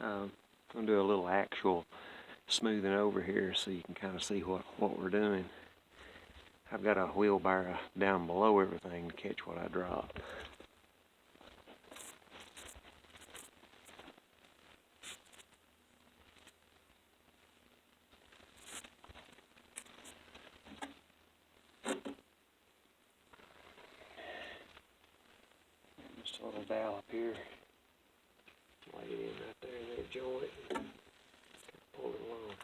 I'm going to do a little actual smoothing over here so you can kind of see what we're doing. I've got a wheelbarrow down below everything to catch what I drop. Just a little dowel up here. Lay it in right there in that joint. Pull it along.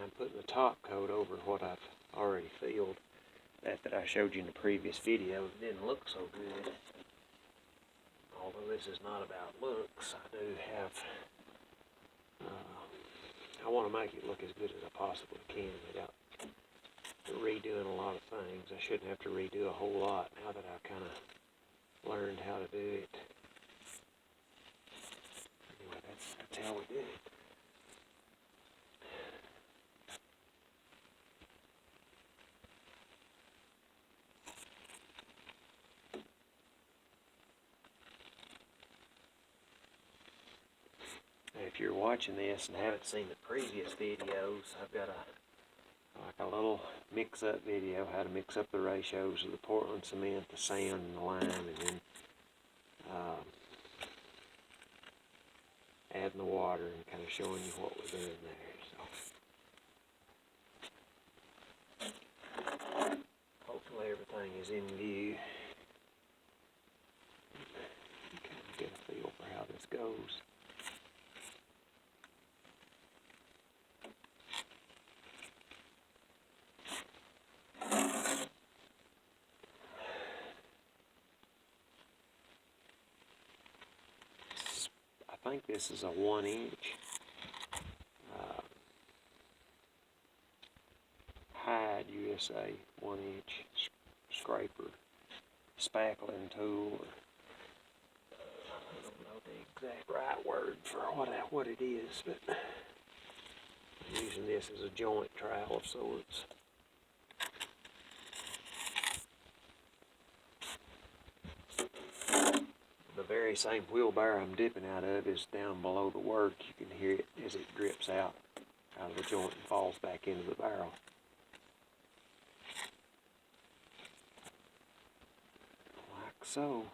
I'm putting the top coat over what I've already filled. That I showed you in the previous video, it didn't look so good. Although this is not about looks, I do have, I want to make it look as good as I possibly can without redoing a lot of things. I shouldn't have to redo a whole lot now that I've kind of learned how to do it. Anyway, that's how we do it. If you're watching this and haven't seen the previous videos, I've got a little mix-up video, how to mix up the ratios of the Portland cement, the sand, and the lime, and then adding the water and kind of showing you what we're doing there. So hopefully everything is in view. You kind of get a feel for how this goes. I think this is a 1-inch Hyde USA 1-inch scraper, spackling tool. I don't know the exact right word for what it is, but I'm using this as a joint trowel of sorts. The very same wheelbarrow I'm dipping out of is down below the work. You can hear it as it drips out of the joint and falls back into the barrel. Like so.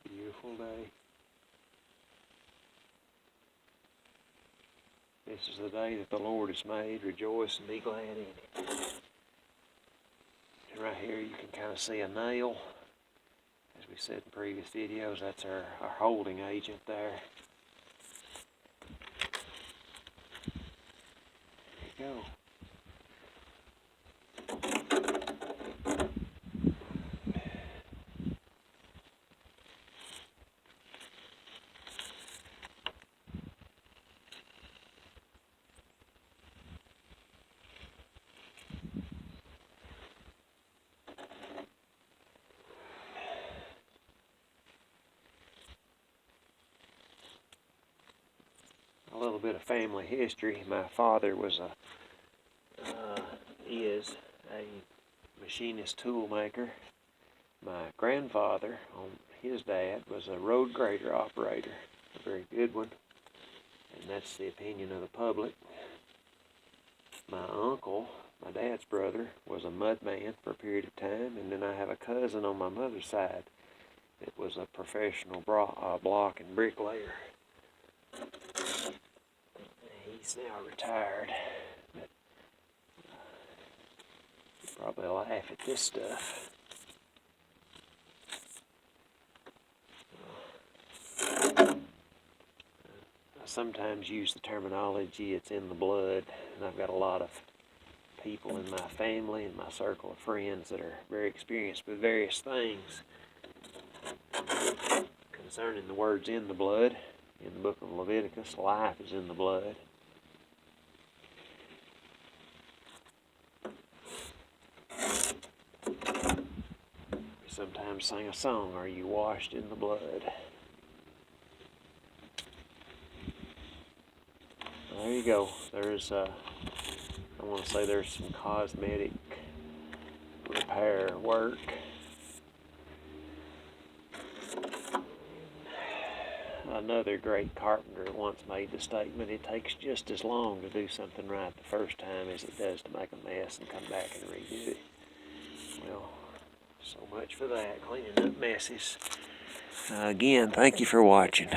Beautiful day. This is the day that the Lord has made. Rejoice and be glad in it. And right here you can kind of see a nail. As we said in previous videos, that's our holding agent there. There you go. A little bit of family history. My father was is a machinist tool maker. My grandfather, on his dad, was a road grader operator, a very good one, and that's the opinion of the public. My uncle, my dad's brother, was a mud man for a period of time, and then I have a cousin on my mother's side that was a professional block and bricklayer. He's now retired, but you probably laugh at this stuff. I sometimes use the terminology, it's in the blood, and I've got a lot of people in my family and my circle of friends that are very experienced with various things concerning the words in the blood. in the book of Leviticus, life is in the blood. We sometimes sing a song, "Are you washed in the blood?" There you go. There's, I want to say there's some cosmetic repair work. Another great carpenter once made the statement, it takes just as long to do something right the first time as it does to make a mess and come back and redo it. Well, so much for that, cleaning up messes. Again, thank you for watching.